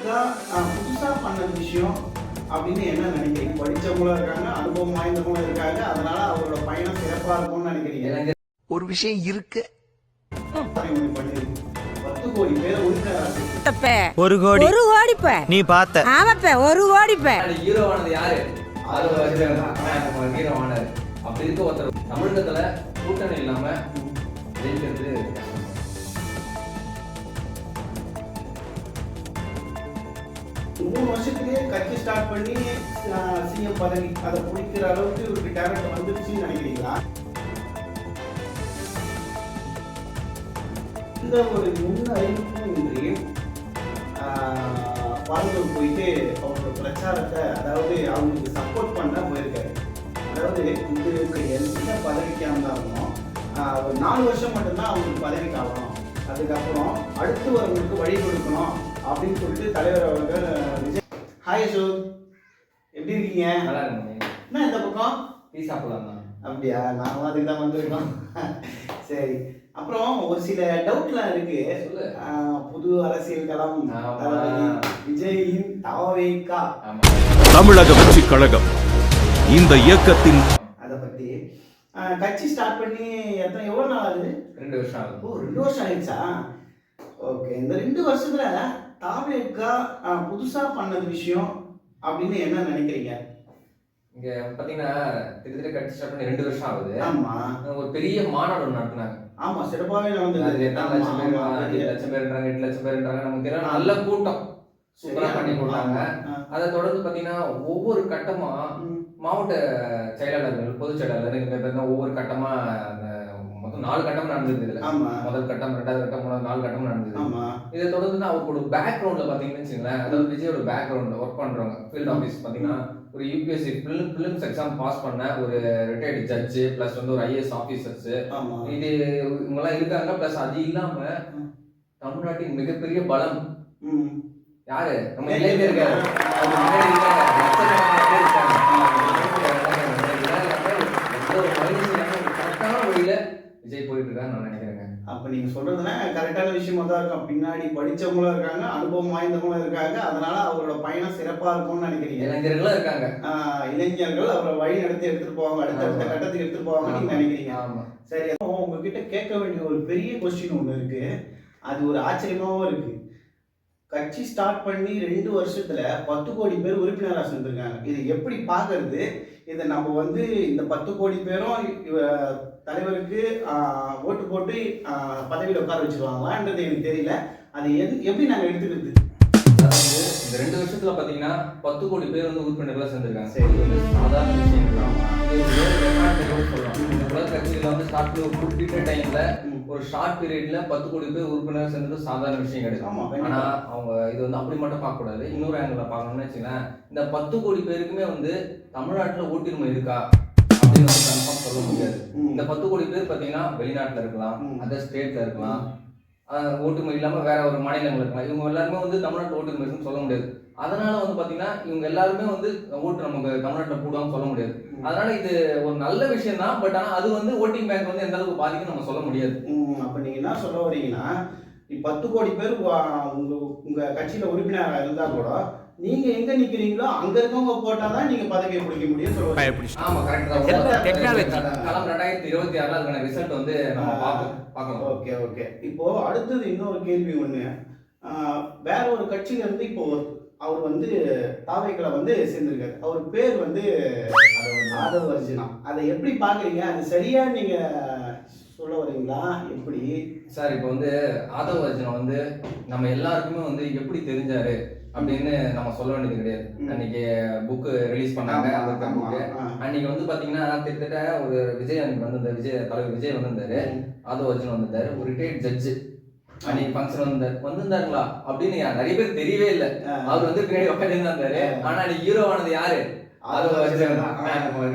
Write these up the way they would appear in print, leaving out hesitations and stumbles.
புதுசா பண்ண விஷயம் அப்படின்னு என்ன நினைக்கிறீங்க? படிச்சவங்களும் இருக்காங்க, அனுபவம் வாய்ந்தவங்களும் இருக்காங்க. அதனால அவரோட பயணம் சிறப்பா இருக்கும்னு நினைக்கிறீங்க. ஒரு விஷயம் இருக்கு. 10 கோடி பேர் ஒரு கோடி நீ பார்த்த ஒரு கோடி ஹீரோவானது யாரு? ஹீரோவானாரு. அப்படி இருக்க ஒருத்தர் தமிழகத்துல கூட்டணி இல்லாம ஜெயிக்கிறது 3 வருஷத்துலயே கட்சி ஸ்டார்ட் பண்ணி சிஎம் பதவி அதை பிடிக்கிற அளவுக்கு இவருக்கு டேலண்ட் வந்துருச்சுன்னு நினைக்கிறீங்களா? இந்த ஒரு முன் அறிவிப்பும் இன்றி பாலூர் போயிட்டு அவரோட பிரச்சாரத்தை, அதாவது அவங்களுக்கு சப்போர்ட் பண்ண போயிருக்காரு. அதாவது இது எந்த பதவிக்கு இருந்தாலும் ஒரு 4 வருஷம் மட்டும்தான் அவங்களுக்கு பதவிக்கு ஆகணும், அதுக்கப்புறம் அடுத்து வரவங்களுக்கு வழி கொடுக்கணும் அப்படின்னு சொல்லிட்டு தலைவர் அவர்கள் விஜய். ஹாய் அசோக், எப்படி இருக்கீங்க? நல்லா இருக்குங்க. என்ன இந்த பக்கம் டீ சாப்பிடலாம் தான். அப்படியா? நானும் அதுக்கு தான் வந்திருக்கோம். சரி, அப்புறம் ஒரு சில டவுட்லாம் இருக்கு. புது அரசியல் களம் விஜயின் தாவேகா தமிழக வெற்றி கழகம் இந்த இயக்கத்தின் அதை பத்தி கட்சி ஸ்டார்ட் பண்ணி எவ்வளவு நாள் ஆகுது? 2 வருஷம் ஆகுது. ஓ, 2 வருஷம் ஆயிடுச்சா? ஓகே. இந்த 2 வருஷத்துல தாவேகா புதுசா பண்ணது விஷயம் அப்படின்னு என்ன நினைக்கிறீங்க? இங்க பாத்தீங்கன்னா கிட்டத்தட்ட கட்சி ஸ்டார்ட் பண்ணி 2 வருஷம் ஆகுது. ஆமா, ஒரு பெரிய மாநாடு நடத்தினாங்க. ஆமா, சிறப்பாகவே நடந்தது. 8 லட்சம் பேர்ன்றாங்க, 8 லட்சம் பேர்ன்றாங்க. நமக்கு தெரியல, நல்ல கூட்டம் சூப்பரா பண்ணி போட்டாங்க. அதை தொடர்ந்து பாத்தீங்கன்னா ஒவ்வொரு கட்டமா மாவட்ட செயலாளர்கள், பொதுச் செயலாளர், இந்த மாதிரி ஒவ்வொரு கட்டமா மொத்தம் 4 கட்டம் நடந்தது. இதுல முதல் கட்டம், 2வது கட்டம், 3வது 4 கட்டம் நடந்தது. இதை தொடர்ந்து அவருக்கு பேக்ரவுண்ட்ல பாத்தீங்கன்னு வச்சுங்களேன், அதாவது விஜயோட பேக்ரவுண்ட்ல ஒர்க் பண்றவங்க ஃபீல்ட் ஆஃபீஸ் பாத்தீங்கன்னா ஒரு யூபிஎஸ்சி பிலிம்ஸ் எக்ஸாம் பாஸ் பண்ண ஒரு ரிட்டையர்டு ஜட்ஜு பிளஸ் ஒரு ஐஏஎஸ் ஆபீசர்ஸ், இது இவங்கெல்லாம் இருக்காங்க. பிளஸ் அது இல்லாம தமிழ்நாட்டின் மிகப்பெரிய பலம் யாரு? நம்ம இளைஞர்கள். விஜய் போயிட்டு இருக்காங்க நான் நினைக்கிறேங்க. அப்ப நீங்க சொல்றதுன்னா கரெக்டான விஷயமா தான் இருக்கும். பின்னாடி படிச்சவங்களும் இருக்காங்க, அனுபவம் வாய்ந்தவங்களும் இருக்காங்க. அதனால அவரோட பயணம் சிறப்பா இருக்கும்னு நினைக்கிறீங்க. இளைஞர்களும் இருக்காங்க. இளைஞர்கள் அவரை வழி நடத்தி எடுத்துட்டு போவாங்க, அடுத்த கட்டத்துக்கு எடுத்துட்டு போவாங்க நீங்க நினைக்கிறீங்க. ஆமா, சரி. உங்ககிட்ட கேட்க வேண்டிய ஒரு பெரிய கொஸ்டின் ஒண்ணு இருக்கு. அது ஒரு ஆச்சரியமாவும் இருக்கு. கட்சி ஸ்டார்ட் பண்ணி 2 வருஷத்துல 10 கோடி பேர் உறுப்பினராக சேர்ந்திருக்காங்க. இது எப்படி பாக்குறது? இதை நம்ம இந்த 10 கோடி பேரும் தலைவருக்கு ஓட்டு போட்டு பதவியில் உட்கார வச்சிருவாங்களான்றது எனக்கு தெரியல. அது எப்படி நாங்கள் எடுத்துக்கிறது? அதாவது இந்த 2 வருஷத்துல பாத்தீங்கன்னா 10 கோடி பேர் உறுப்பினர்களா சேர்ந்திருக்காங்க. சரி, சாதாரண விஷயம் உலக கட்சியில ஸ்டார்ட் பண்ணி ஒரு குறிப்பிட்ட டைம்ல ஒரு ஷார்ட் பீரியட்ல 10 கோடி பேர் உறுப்பினர் சேர்ந்தது சாதாரண விஷயம் கிடையாது. ஆனா அவங்க இது அப்படி மட்டும் பார்க்க கூடாது. இன்னொரு ஆங்கிள் பார்க்கணும்னு வச்சுக்கலாம். இந்த 10 கோடி பேருக்குமே தமிழ்நாட்டுல ஓட்டுரிமை இருக்கா அப்படின்னு கன்ஃபார்ம் சொல்ல முடியாது. இந்த 10 கோடி பேர் பாத்தீங்கன்னா வெளிநாட்டுல இருக்கலாம், அதர் ஸ்டேட்ல இருக்கலாம், ஓட்டுரிமை இல்லாம வேற ஒரு மாநிலங்கள் இருக்கலாம். இவங்க எல்லாருமே தமிழ்நாட்டு ஓட்டுரிமை இருக்குன்னு சொல்ல முடியாது. அதனால பாத்தீங்கன்னா இவங்க எல்லாருமே ஓட்டு நமக்கு தமிழ்நாட்டுல போடுவாங்கன்னு சொல்ல முடியாது. அதனால இது ஒரு நல்ல விஷயம் தான். பட் ஆனா அது ஓட்டிங் பேங்க் எந்த அளவுக்கு பாதிக்கும் நம்ம சொல்ல முடியாது. அப்ப நீங்க என்ன சொல்ல வரீங்கன்னா, 10 கோடி பேர் உங்க கட்சியில உறுப்பினராக இருந்தா கூட நீங்க எங்க நிக்கிறீங்களோ அங்க இருக்கவங்க போட்டாதான் நீங்க பதவியை பிடிக்க முடியும் சொல்லுவாங்க. ஆமா, கரெக்ட். டெக்னாலஜி காலம் 2026 அதுக்கான ரிசல்ட் நம்ம பார்க்கணும். ஓகே. இப்போ அடுத்தது இன்னொரு கேள்வி ஒண்ணு. வேற ஒரு கட்சியில இருந்து இப்போ அவர் தாவேக்களை சேர்ந்திருக்காரு. அவர் பேர் ஆதவ அர்ஜுனா. அதை எப்படி பாக்குறீங்க? அது சரியா நீங்க சொல்ல வரீங்களா? எப்படி சார்? இப்போ ஆதவ அர்ஜுனா நம்ம எல்லாருக்குமே எப்படி தெரிஞ்சாரு அப்படின்னு நம்ம சொல்ல வேண்டியது கிடையாது. அன்னைக்கு புக் ரிலீஸ் பண்ணாங்க. அன்னைக்கு பாத்தீங்கன்னா கிட்டத்தட்ட ஒரு விஜய் அன்னைக்கு விஜய் தலைவர் விஜய் வந்திருந்தாரு, ஆதவ அர்ஜுனா வந்திருந்தாரு, ஒரு ரிட்டையர்ட் ஜட்ஜு அன்னைக்கு ஃபங்க்ஷன் வந்திருந்தாருங்களா அப்படின்னு நிறைய பேர் தெரியவே இல்லை. அவர் பின்னாடி உட்காந்து இருந்தாரு. ஆனா அன்னைக்கு ஹீரோவானது யாரு? ஆதவ அர்ஜுனா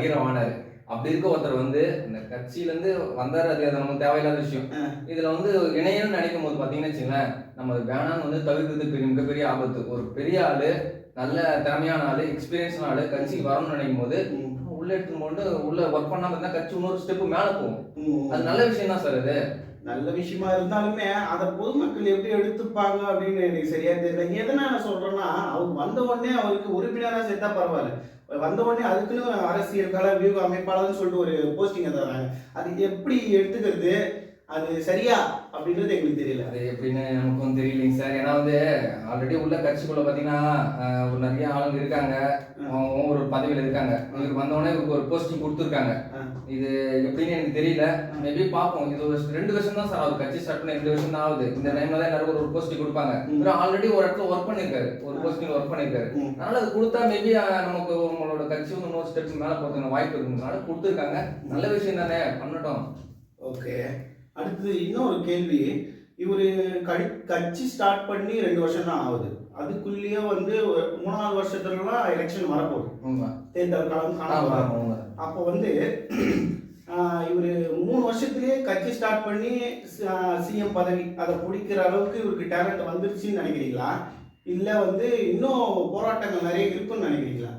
ஹீரோவானாரு. அப்படி இருக்க ஒருத்தர் இந்த கட்சியில இருந்து வந்தாரு. அது நமக்கு தேவையில்லாத விஷயம். இதுல இணையன்னு நினைக்கும் போது பாத்தீங்கன்னு வச்சுங்களேன், நம்ம வேணான்னு தவிர்க்கிறது மிகப்பெரிய ஆபத்து. ஒரு பெரிய ஆளு, நல்ல திறமையான ஆளு, எக்ஸ்பீரியன்ஸான ஆளு கட்சிக்கு வரணும்னு நினைக்கும் போது உள்ள எடுத்துன்னு போட்டு உள்ள ஒர்க் பண்ணாம இருந்தா கட்சி இன்னொரு ஸ்டெப் மேல போகும். அது நல்ல விஷயம் தான் சார். அது நல்ல விஷயமா இருந்தாலுமே அதை பொதுமக்கள் எப்படி எடுத்துப்பாங்க அப்படின்னு எனக்கு சரியா தெரியல. எதனால சொல்றேன்னா, அவங்க வந்த உடனே அவருக்கு உறுப்பினராக சேர்த்தா பரவாயில்ல, வந்த உடனே அதுக்குன்னு அரசியல் கள வியூக அமைப்பாளர்னு சொல்லிட்டு ஒரு போஸ்டிங்கை தராங்க. அது எப்படி எடுத்துக்கிறது, அது சரியா அப்படின்றது எங்களுக்கு தெரியல. அது எப்படின்னு நமக்கும் தெரியலைங்க சார். ஏன்னா வந்து ஆல்ரெடி உள்ள கட்சிக்குள்ள பார்த்தீங்கன்னா ஒரு நிறைய ஆளுங்க இருக்காங்க, அவங்க ஒரு பதவியில் இருக்காங்க. இவருக்கு வந்தவொடனே இவருக்கு ஒரு போஸ்டிங் கொடுத்துருக்காங்க. இது எப்படின்னு எனக்கு தெரியல. மேபி பார்ப்போம். இது ஒரு 2 வருஷம் தான் சார் ஆகுது, கட்சி ஸ்டார்ட் பண்ணி 2 வருஷம் தான் ஆகுது. இந்த டைம்ல தான் எல்லாருக்கும் ஒரு போஸ்டிங் கொடுப்பாங்க. இவர் ஆல்ரெடி ஒரு இடத்துல ஒர்க் பண்ணியிருக்காரு, ஒரு போஸ்டிங் ஒர்க் பண்ணியிருக்காரு. அதனால அது கொடுத்தா மேபி நமக்கு உங்களோட கட்சி வந்து இன்னொரு ஸ்டெப் மேலே போகிறதுக்கு வாய்ப்பு இருக்குனால கொடுத்துருக்காங்க. நல்ல விஷயம் தானே, பண்ணட்டும். ஓகே. அடுத்தது இன்னொரு கேள்வி, இவர் கட்சி ஸ்டார்ட் பண்ணி 2 வருஷம் தான் ஆகுது. அதுக்குள்ளேயே வந்து 3வது வருஷத்துலலாம் எலெக்ஷன் வரப்போகுது, தேர்தல் காலம் காண. அப்போ வந்து இவர் 3 வருஷத்துலேயே கட்சி ஸ்டார்ட் பண்ணி சிஎம் பதவி அதை பிடிக்கிற அளவுக்கு இவருக்கு டேலண்ட் வந்துருச்சுன்னு நினைக்கிறீங்களா, இல்லை வந்து இன்னும் போராட்டங்கள் நிறைய இருக்குன்னு நினைக்கிறீங்களா?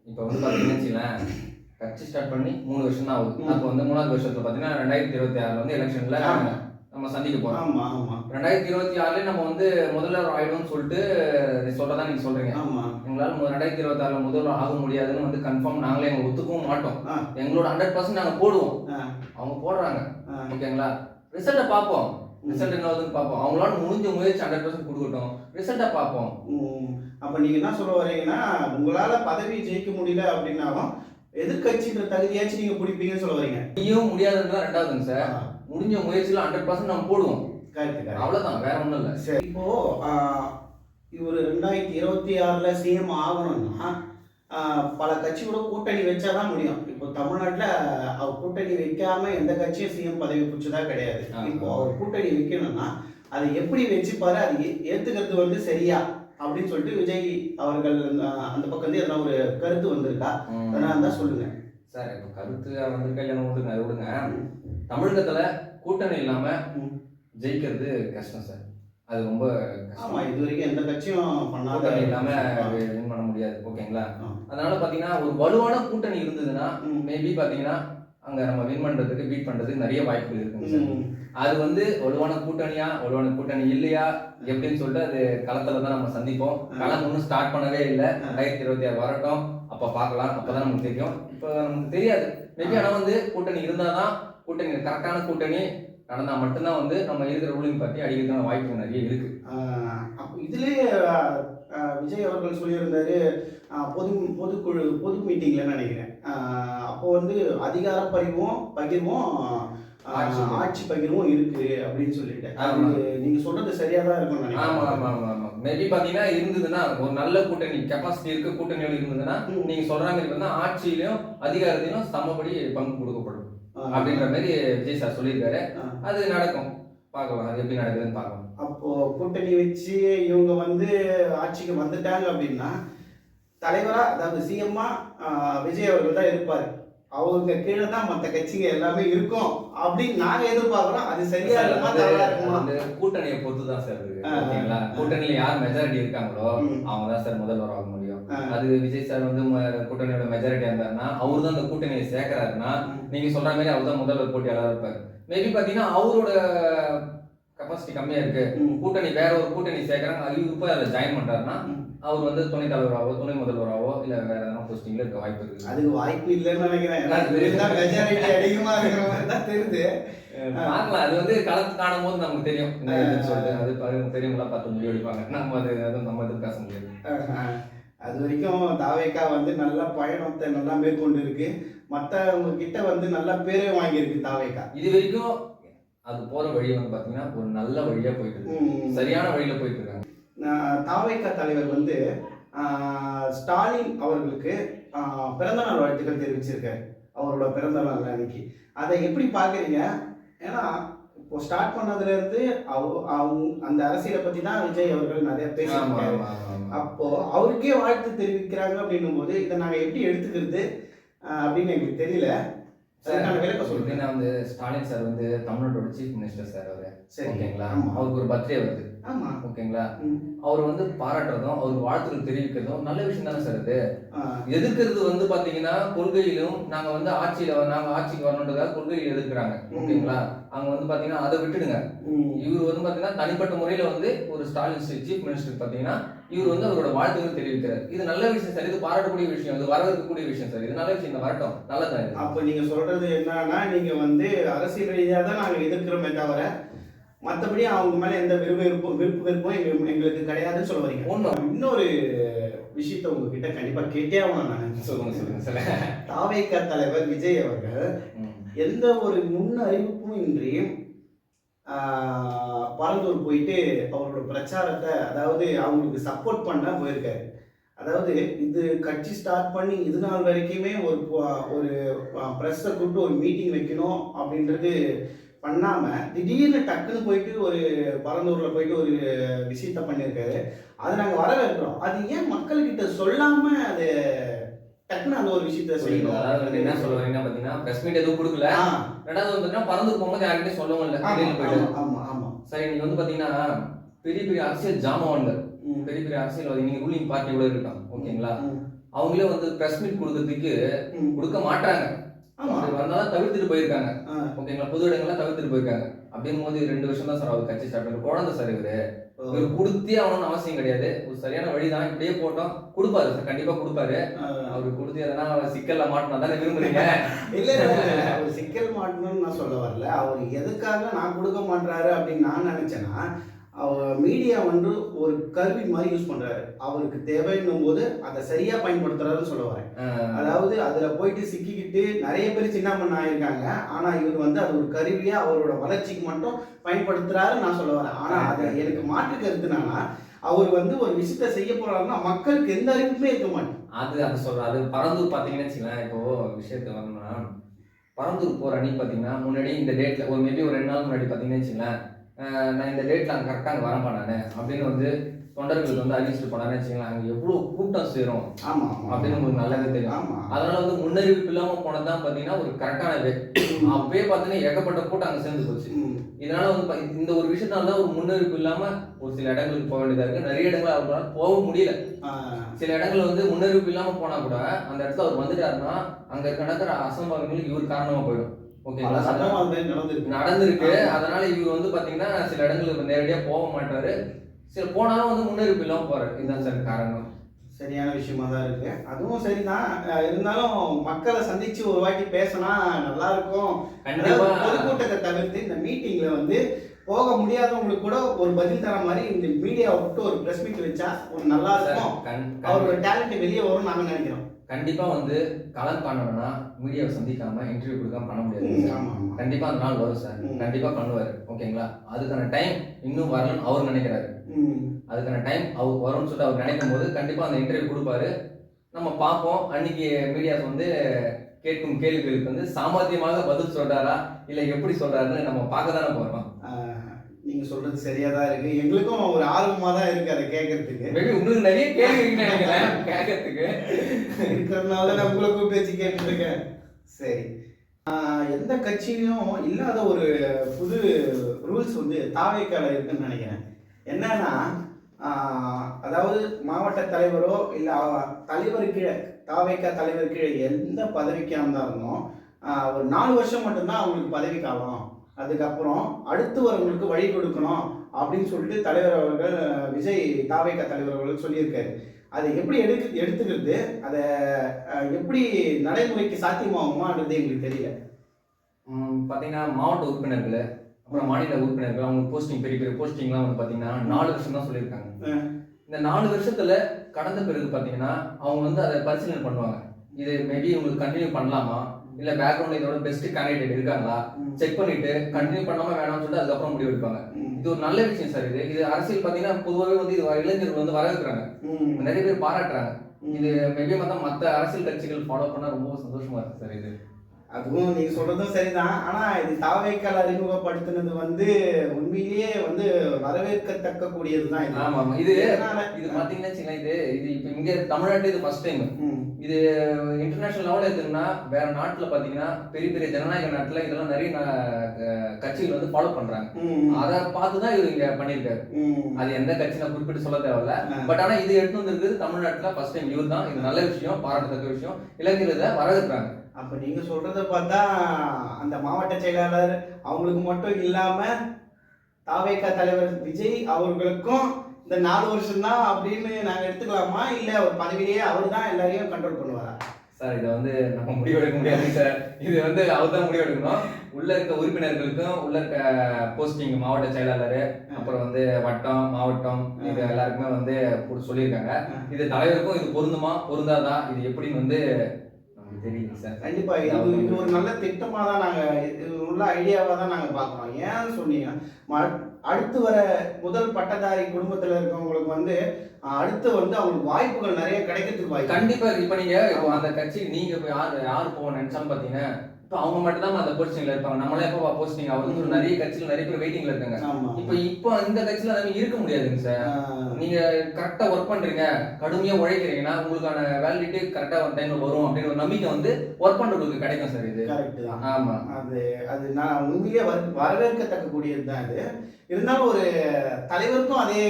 இப்போ வந்து பார்த்தீங்கன்னா கட்சி ஸ்டார்ட் பண்ணி 3 வருஷம் தான் ஆகுது. அப்போ வந்து 3வது வருஷத்துல பார்த்தீங்கன்னா 2026 வந்து எலெக்ஷன்ல நம்ம சந்திக்க போறோம். ஆமா ஆமா. 2026 நம்ம வந்து முதல்வர் ஆயிடும்னு சொல்லிட்டு சொல்றதா நீங்க சொல்றீங்க. எங்களால 2026 முதல்வர் ஆக முடியாதுன்னு வந்து கன்ஃபார்ம் நாங்களே எங்க ஒத்துக்கவும் மாட்டோம். எங்களோட 100% நாங்க போடுவோம். அவங்க போடுறாங்க, ஓகேங்களா? ரிசல்ட்டை பார்ப்போம், ரிசல்ட் என்ன ஆகுதுன்னு பார்ப்போம். அவங்களால முடிஞ்ச முயற்சி 100% கொடுக்கட்டும், ரிசல்ட்டை பார்ப்போம். அப்ப நீங்க என்ன சொல்ல வரீங்கன்னா, உங்களால பதவி ஜெயிக்க முடியல அப்படின்னாலும் எதிர்கட்சின்ற தகுதியாச்சும் நீங்க பிடிப்பீங்கன்னு சொல்ல வரீங்க. நீயும் முடியாதுன்றதான் 2வதுங்க சார். முடிஞ்ச முயற்சியில 100% நம்ம போடுவோம். அவ்வளவுதான், வேற ஒண்ணும் இல்லை. சரி, இப்போ இவர் 2026 சிஎம் ஆகணும்னா பல கட்சியோட கூட்டணி வச்சாதான் முடியும். இப்போ தமிழ்நாட்டில் அவர் கூட்டணி வைக்காம எந்த கட்சியும் சிஎம் பதவி பிடிச்சதா கிடையாது. இப்போ அவர் கூட்டணி வைக்கணும்னா அதை எப்படி வச்சுப்பாரு, அது ஏத்துக்கிறது வந்து சரியா அப்படின்னு சொல்லிட்டு விஜய் அவர்கள் அந்த பக்கம் வந்து எதனா ஒரு கருத்து வந்திருக்கா, அதனால தான் சொல்லுங்க சார். இப்போ கருத்து வந்திருக்கா இல்லைன்னு விடுங்க, அது விடுங்க. தமிழகத்துல கூட்டணி இல்லாம ஜெயிக்கிறது கஷ்டம் சார், அது ரொம்ப கஷ்டம். ஆமா, இது வரைக்கும் எந்த கட்சியும் பண்ணாத இல்லாம வின் பண்ண முடியாது, ஓகேங்களா? அதனால பாத்தீங்கன்னா ஒரு வலுவான கூட்டணி இருந்ததுன்னா மேபி பாத்தீங்கன்னா அங்க நம்ம வின் பண்றதுக்கு பீட் பண்றதுக்கு நிறைய வாய்ப்புகள் இருக்குங்க சார். அது வந்து வலுவான கூட்டணியா வலுவான கூட்டணி இல்லையா எப்படின்னு சொல்லிட்டு அது களத்துல தான் நம்ம சந்திப்போம். களம் ஒன்றும் ஸ்டார்ட் பண்ணவே இல்லை. 2026 வரட்டும், அப்ப பார்க்கலாம், அப்பதான் நமக்கு தெரியும். இப்போ நமக்கு தெரியாது மேபி. ஆனா வந்து கூட்டணி இருந்தாதான், கூட்டணி கரெக்டான கூட்டணி நடந்தா மட்டும்தான் வந்து நம்ம இருக்கிற ரூலிங் பார்ட்டி அடிக்கிறதுக்கான வாய்ப்பு நிறைய இருக்கு. அப்போ இதுலயே விஜய் அவர்கள் சொல்லியிருந்தாரு பொது மீட்டிங்ல நினைக்கிறேன். அப்போ வந்து அதிகார பகிர்வும் ஆட்சி பகிர்வும் இருக்கு அப்படின்னு சொல்லிட்டு, நீங்க சொல்றது சரியா தான் இருக்கும் நினைக்கிறேன். மேபி பாத்தீங்கன்னா இருந்ததுன்னா ஒரு நல்ல கூட்டணி கெப்பாசிட்டி இருக்க கூட்டணியோட இருந்ததுன்னா நீங்க சொல்ற மாதிரி வந்து ஆட்சியிலும் அதிகாரத்திலும் சமபடி பங்கு கொடுக்கப்படும் அப்படின்ற மாதிரி விஜய் சார் சொல்லியிருக்காரு. அது நடக்கும், பார்க்கலாம் அது எப்படி நடக்குதுன்னு பார்க்கலாம். அப்போ கூட்டணி வச்சு இவங்க வந்து ஆட்சிக்கு வந்துட்டாங்க அப்படின்னா தலைவரா, அதாவது சிஎம்மா விஜய் அவர்கள் தான் இருப்பாரு. அவங்க கீழே தான் மற்ற கட்சிங்க எல்லாமே இருக்கும் அப்படின்னு நாங்க எதிர்பார்க்கிறோம். அது சரியா இருக்குமா தவறா இருக்குமா? அந்த கூட்டணியை பொறுத்து தான் சார் இருக்கு, ஓகேங்களா? கூட்டணியில யார் மெஜாரிட்டி இருக்காங்களோ அவங்க தான் சார் முதல்வர் ஆக முடியும். அது விஜய் சார் வந்து கூட்டணியோட மெஜாரிட்டியா இருந்தாருன்னா அவரு தான் அந்த கூட்டணியை சேர்க்கிறாருன்னா நீங்க சொல்ற மாதிரி அவர் தான் முதல்வர் போட்டியாளராக இருப்பாரு. மேபி பாத்தீங்கன்னா அவரோட கெப்பாசிட்டி கம்மியா இருக்கு, கூட்டணி வேற ஒரு கூட்டணி சேர்க்கிறாங்க, அது போய் அதில் ஜாயின் பண்றாருன்னா அவர் வந்து துணை தலைவராகவோ துணை முதல்வராகவோ இல்ல வேற எதனா போஸ்டிங்ல இருக்க வாய்ப்பு இருக்கு. அதுக்கு வாய்ப்பு இல்லைன்னு நினைக்கிறேன். மெஜாரிட்டி அதிகமா இருக்கிற மாதிரி தான் தெரியுது. பார்க்கலாம், அது வந்து களத்து காணும் போது நமக்கு தெரியும் சொல்லிட்டு. அது தெரியுங்களா, பார்த்து முடிவு எடுப்பாங்க. நம்ம அது நம்ம எதுவும் பேச முடியாது. அது வரைக்கும் தாவேக்கா வந்து நல்ல பயணத்தை நல்லா மேற்கொண்டு இருக்கு. மற்றவங்க கிட்ட வந்து நல்ல பேரே வாங்கியிருக்கு தாவேக்கா. இது வரைக்கும் அது போற வழி வந்து பாத்தீங்கன்னா ஒரு நல்ல வழியா போயிட்டு இருக்கு, சரியான வழியில போயிட்டு இருக்காங்க. தாவேக்கா தலைவர் வந்து ஸ்டாலின் அவர்களுக்கு பிறந்தநாள் வாழ்த்துக்கள் தெரிவிச்சிருக்காரு, அவரோட பிறந்தநாள் அன்னைக்கு. அதை எப்படி பார்க்குறீங்க? ஏன்னா இப்போ ஸ்டார்ட் பண்ணதுல இருந்து அந்த அரசியலை பத்தி தான் விஜய் அவர்கள் நிறைய பேசியிருக்காரு. அப்போ அவருக்கே வாழ்த்து தெரிவிக்கிறாங்க அப்படின்னும் போது இதை நாங்க எப்படி எடுத்துக்கிறது அப்படின்னு எங்களுக்கு தெரியல. விளக்க சொல்றேன். வந்து ஸ்டாலின் சார் வந்து தமிழ்நாட்டோட சீஃப் மினிஸ்டர் சார் அவரு, ஓகேங்களா? அவருக்கு ஒரு பர்த்டே வருது ஆமா. ஓகேங்களா? அவர் வந்து பாராட்டுறதும் அவர் வாழ்த்துக்கள் தெரிவிக்கிறதும் நல்ல விஷயம் தானே சார் அது. எதிர்க்கிறது வந்து பாத்தீங்கன்னா கொள்கையிலும் நாங்க வந்து ஆட்சிக்கு வரணுன்றதுக்காக கொள்கையில் எதிர்க்கிறாங்க. ஓகேங்களா? அவங்க வந்து பாத்தீங்கன்னா அதை விட்டுடுங்க. இவர் வந்து பாத்தீங்கன்னா தனிப்பட்ட முறையில வந்து ஒரு ஸ்டாலின் சீஃப் மினிஸ்டர் பாத்தீங்கன்னா இவர் வந்து அவரோட வாழ்த்துக்கள் தெரிவிக்கிறார். இது நல்ல விஷயம் சார். இது பாராட்டக்கூடிய விஷயம், இது வரவேற்கக்கூடிய விஷயம் சார். இது நல்ல விஷயம், வரட்டும், நல்லதான் இது. அப்ப நீங்க சொல்றது என்னன்னா, நீங்க வந்து அரசியல் ரீதியா தான் நாங்க எதிர்க்கிறோமே தவிர மற்றபடி அவங்க மேல எந்த விருப்பம் எங்களுக்கு கிடையாதுன்னு சொல்ல வரீங்க. இன்னொரு விஷயத்த உங்ககிட்ட கண்டிப்பா கேட்டே ஆகணும். நான் சொல்லுங்க சார். தாவேகா தலைவர் விஜய் அவர்கள் எந்த ஒரு முன் அறிவிப்பும் இன்றி பரந்தூர் போயிட்டு அவரோட பிரச்சாரத்தை, அதாவது அவங்களுக்கு சப்போர்ட் பண்ண போயிருக்காரு. அதாவது இது கட்சி ஸ்டார்ட் பண்ணி இது நாள் வரைக்குமே ஒரு ப்ரெஸ்ஸை கூப்பிட்டு ஒரு மீட்டிங் வைக்கணும் அப்படின்றது பண்ணாம திடீர்னு டக்குன்னு போயிட்டு ஒரு பரந்தூர்ல போயிட்டு ஒரு விஷயத்த பண்ணியிருக்காரு. அதை நாங்கள் வரவேற்கிறோம். அது ஏன் மக்கள்கிட்ட சொல்லாம அது டக்குன்னு அந்த ஒரு விஷயத்த செய்யணும்? அதாவது என்ன சொல்ல வரீங்கன்னா பாத்தீங்கன்னா பிரஸ் மீட் எதுவும் கொடுக்கல. ரெண்டாவது வந்து பறந்து போகும்போது யார்கிட்டயும் சொல்லவும் இல்லை. சரி, நீங்க வந்து பாத்தீங்கன்னா பெரிய பெரிய அரசியல் ஜாமான்கள், பெரிய பெரிய அரசியல்வாதி, நீங்க ரூலிங் பார்ட்டி கூட இருக்காங்க. ஓகேங்களா? அவங்களே வந்து பிரஸ் மீட் கொடுக்கறதுக்கு கொடுக்க மாட்டாங்க. வந்தாலும் தவிர்த்துட்டு போயிருக்காங்க. ஓகேங்களா? பொது இடங்கள்லாம் தவிர்த்துட்டு போயிருக்காங்க. அப்படிங்கும் போது 2 வருஷம் தான் சார் அவர் கட்சி ஸ்டார்ட் பண்ண குழந்தை சார். இவர் கொடுத்தே அவனு அவசியம் கிடையாது. ஒரு சரியான வழிதான். இப்படியே போட்டோம் கொடுப்பாரு சார், கண்டிப்பா கொடுப்பாரு. அவரு கொடுத்து எதனா சிக்கல்ல மாட்டணும் தானே விரும்புறீங்க? இல்ல, அவர் சிக்கல் மாட்டணும்னு நான் சொல்ல வரல. அவர் எதுக்காக நான் கொடுக்க மாட்டாரு அப்படின்னு நான் நினைச்சேன்னா, அவர் மீடியா வந்து ஒரு கருவி மாதிரி யூஸ் பண்றாரு. அவருக்கு தேவைன்னும் போது அதை சரியா பயன்படுத்துறாருன்னு சொல்ல வரேன். அதாவது அதுல போயிட்டு சிக்கிக்கிட்டு நிறைய பேர் சின்ன பண்ண ஆயிருக்காங்க. ஆனா இவர் வந்து அது ஒரு கருவியா அவரோட வளர்ச்சிக்கு மட்டும் பயன்படுத்துறாருன்னு நான் சொல்ல வரேன். ஆனா அது எனக்கு மாற்று கருத்துனால அவர் வந்து ஒரு விஷயத்த செய்ய போறாருன்னா மக்களுக்கு எந்த அறிவிப்புமே இருக்க மாட்டேன். அது சொல்ற. அது பரந்தூர் பாத்தீங்கன்னு வச்சுக்கலாம். இப்போ விஷயத்த வரணும்னா பரந்தூர் போற அன்னைக்கு பாத்தீங்கன்னா முன்னாடி இந்த டேட்ல ஒரு மேபி ஒரு 2 நாள் முன்னாடி பாத்தீங்கன்னு வச்சுக்கலாம், நான் இந்த டேட்ல அங்கே கரெக்டாக அங்கே வரப்பா நான் அப்படின்னு வந்து தொண்டர்களுக்கு வந்து அறிவிச்சுட்டு போனான்னு வச்சுக்கலாம். அங்கே எவ்வளோ கூட்டம் சேரும் அப்படின்னு உங்களுக்கு நல்லாவே தெரியும். அதனால வந்து முன்னறிவிப்பு இல்லாமல் போனதான் பார்த்தீங்கன்னா ஒரு கரெக்டான வே. அப்பயே பார்த்தீங்கன்னா ஏகப்பட்ட கூட்டம் அங்கே சேர்ந்து போச்சு. இதனால வந்து இந்த ஒரு விஷயத்தால ஒரு முன்னறிவிப்பு இல்லாமல் ஒரு சில இடங்களுக்கு போக வேண்டியதாக இருக்கு. நிறைய இடங்கள் அவங்களால போக முடியல. சில இடங்கள் வந்து முன்னறிவிப்பு இல்லாமல் போனால் கூட அந்த இடத்துல அவர் வந்துட்டாருன்னா அங்கே நடக்கிற அசம்பாவிதங்களுக்கு இவர் காரணமாக போயிடும். நடந்திருக்கு. அதனால இவர் வந்து பாத்தீங்கன்னா சில இடங்களுக்கு நேரடியா போக மாட்டாரு. சில போனாலும் வந்து முன்னறிவிப்பு இல்லாம போறாரு. இதுதான் சார் காரணம். சரியான விஷயமா தான் இருக்கு. அதுவும் சரிதான். இருந்தாலும் மக்களை சந்திச்சு ஒரு வாட்டி பேசினா நல்லா இருக்கும். கண்டிப்பா பொதுக்கூட்டத்தை தவிர்த்து இந்த மீட்டிங்ல வந்து போக முடியாதவங்களுக்கு கூட ஒரு பதில் தர மாதிரி இந்த மீடியாவை விட்டு ஒரு பிரஸ் மீட் வச்சா ஒரு நல்லா இருக்கும். அவரோட டேலண்ட் வெளியே வரும் நாங்க நினைக்கிறோம். கண்டிப்பா வந்து களம் காணணும்னா மீடியாவை சந்திக்காம இன்டர்வியூ கொடுக்காம பண்ண முடியாது. கண்டிப்பா அந்த நாள் வரும் சார். கண்டிப்பா பண்ணுவாரு. ஓகேங்களா? அதுக்கான டைம் இன்னும் வரலன்னு அவர் நினைக்கிறாரு. அதுக்கான டைம் அவர் வரும்னு சொல்லிட்டு அவர் நினைக்கும் போது கண்டிப்பா அந்த இன்டர்வியூ கொடுப்பாரு. நம்ம பார்ப்போம். அன்னைக்கு மீடியாஸ் வந்து கேட்கும் கேள்விகளுக்கு வந்து சாமர்த்தியமாக பதில் சொல்றாரா இல்ல எப்படி சொல்றாருன்னு நம்ம பார்க்க தானே போறோம். நீங்க சொல்றது சரியா தான் இருக்கு. எங்களுக்கும் ஒரு ஆர்வமா தான் இருக்கு அதை கேட்கறதுக்கு. மேபி உங்களுக்கு நிறைய கேள்வி நினைக்கிறேன் கேட்கறதுக்கு இருக்கிறதுனால நான் உங்களை கூப்பிட்டு வச்சு கேட்டுட்டு இருக்கேன். சரி, எந்த கட்சியிலும் இல்லாத ஒரு புது ரூல்ஸ் வந்து தாவேக்கால இருக்குன்னு நினைக்கிறேன். என்னன்னா, அதாவது மாவட்ட தலைவரோ இல்லை தலைவர் கீழே தாவேக்கா தலைவர் கீழே எந்த பதவிக்காக இருந்தாலும் ஒரு 4 வருஷம் மட்டும்தான் அவங்களுக்கு பதவி காலம். அதுக்கப்புறம் அடுத்து வரவங்களுக்கு வழி கொடுக்கணும் அப்படின்னு சொல்லிட்டு தலைவர் அவர்கள் விஜய் தாவேக்கா தலைவர் அவர்கள் சொல்லியிருக்காரு. அதை எப்படி எடுத்துக்கிறது, அதை எப்படி நடைமுறைக்கு சாத்தியமாகுமான்றது எங்களுக்கு தெரியல. பார்த்தீங்கன்னா மாவட்ட உறுப்பினர்கள் அப்புறம் மாநில உறுப்பினர்கள் அவங்க போஸ்டிங் பெரிய பெரிய போஸ்டிங்லாம் வந்து பார்த்தீங்கன்னா 4 வருஷம் தான் சொல்லியிருக்காங்க. இந்த 4 வருஷத்துல கடந்த பிறகு பார்த்தீங்கன்னா அவங்க வந்து அதை பரிசீலனை பண்ணுவாங்க. இது மேபி உங்களுக்கு கண்டினியூ பண்ணலாமா இல்லை பேக்ரவுண்ட் இதோட பெஸ்ட் கேண்டிடேட் இருக்காங்களா செக் பண்ணிட்டு கண்டினியூ பண்ணாம வேணாம்னு சொல்லிட்டு அதுக்கப்புறம் முடிவு எடுப்பாங்க. இது ஒரு நல்ல விஷயம் சார். இது அரசியல் பார்த்தீங்கன்னா பொதுவாகவே வந்து இது இளைஞர்கள் வந்து வரவேற்கிறாங்க, நிறைய பேர் பாராட்டுறாங்க. இது மேபி மற்ற அரசியல் கட்சிகள் ஃபாலோ பண்ணா ரொம்ப சந்தோஷமா இருக்கு சார். இது அதுவும் நீங்க சொல்றதும் சரிதான். ஆனா இது தாவேக்கால் அறிமுகப்படுத்தினது வந்து உண்மையிலேயே வந்து வரவேற்கத்தக்க கூடியதுதான் இது. ஆமா ஆமா. இது பாத்தீங்கன்னா வச்சுக்கோங்களேன், இது இப்ப இங்க தமிழ்நாட்டுல இது ஃபர்ஸ்ட் டைம். இது இன்டர்நேஷனல் லெவல்ல எடுத்துன்னா வேற நாட்டுல பாத்தீங்கன்னா பெரிய பெரிய ஜனநாயக நாட்டுல இதெல்லாம் நிறைய கட்சிகள் வந்து ஃபாலோ பண்றாங்க. அதை பார்த்துதான் இவர் இங்க பண்ணிருக்காரு. அது எந்த கட்சி நான் குறிப்பிட்டு சொல்ல தேவையில்ல. பட் ஆனா இது எடுத்து வந்திருக்குது தமிழ்நாட்டுல ஃபர்ஸ்ட் டைம் இவர் தான். இது நல்ல விஷயம், பாராட்டத்தக்க விஷயம். இளைஞர்கள் இதை வரவேற்கிறாங்க. அப்ப நீங்க சொல்றத பார்த்தா அந்த மாவட்ட செயலாளர் அவங்களுக்கு மட்டும் இல்லாம தாவேகா தலைவர் விஜய் அவர்களுக்கும் இந்த 4 வருஷம் தான் அப்படின்னு நாங்க எடுத்துக்கலாமா, இல்ல ஒரு பதவியிலேயே அவர் தான் எல்லாரையும் கண்ட்ரோல் பண்ணுவாரா? சார் இதை வந்து நம்ம முடிவெடுக்க முடியாது சார். இது வந்து அவர் தான் முடிவெடுக்கணும். உள்ள இருக்க உறுப்பினர்களுக்கும் உள்ள இருக்க போஸ்டிங் மாவட்ட செயலாளர், அப்புறம் வந்து வட்டம் மாவட்டம், இது எல்லாருக்குமே வந்து சொல்லியிருக்காங்க. இது தலைவருக்கும் இது பொருந்துமா பொருந்தாதா இது எப்படின்னு வந்து தெரியுங்க சார். கண்டிப்பா இது ஒரு நல்ல திட்டமா தான் நாங்க, இது உள்ள ஐடியாவா தான் நாங்க பாக்குறோம். ஏன்னு சொன்னீங்கன்னா அடுத்து வர முதல் பட்டதாரி குடும்பத்துல இருக்கவங்களுக்கு வந்து அடுத்து வந்து அவங்களுக்கு வாய்ப்புகள் நிறைய கிடைக்கிறதுக்கு வாய்ப்பு. கண்டிப்பா இப்ப நீங்க அந்த கட்சி நீங்க இப்ப யாரு போக நினைச்சாலும் பாத்தீங்கன்னா இப்ப அவங்க மட்டும் தான் அந்த போஸ்டிங்ல இருப்பாங்க. நம்மளே எப்ப போஸ்டிங் அவங்க நிறைய கட்சியில நிறைய பேர் வெயிட்டிங்ல இருக்காங்க. இப்ப இந்த கட்சியில நம்ம இருக்க முடியாதுங்க சார். நீங்க கரெக்டா ஒர்க் பண்றீங்க, கடுமையா உழைக்கிறீங்கன்னா உங்களுக்கான வேலிடிட்டி கரெக்டா ஒரு டைம்ல வரும் அப்படின்னு ஒரு நம்பிக்கை வந்து ஒர்க் பண்றவங்களுக்கு கிடைக்கும் சார். இது கரெக்ட் தான். ஆமா, அது நான் உண்மையிலே வரவேற்கத்தக்க கூடியது தான். இது இருந்தாலும் ஒரு தலைவருக்கும் அதே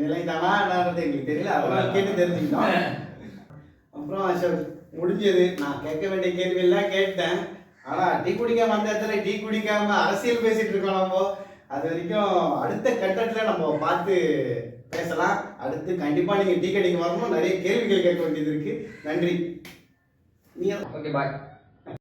நிலைதானான்றது எங்களுக்கு தெரியல, அதனால கேட்டு தெரிஞ்சுக்கிட்டோம். அப்புறம் அசோக் முடிஞ்சது. நான் கேட்க வேண்டிய கேள்வி எல்லாம் கேட்டேன். ஆனா டீ குடிக்காம வந்த இடத்துல டீ குடிக்காம அரசியல் பேசிட்டு இருக்கோம் நம்ம. அது வரைக்கும் அடுத்த கட்டத்துல நம்ம பார்த்து பேசலாம். அடுத்து கண்டிப்பா நீங்க டீ கடைக்கு வரணும், நிறைய கேள்விகள் கேட்க வேண்டியது இருக்கு. நன்றி. Okay bye.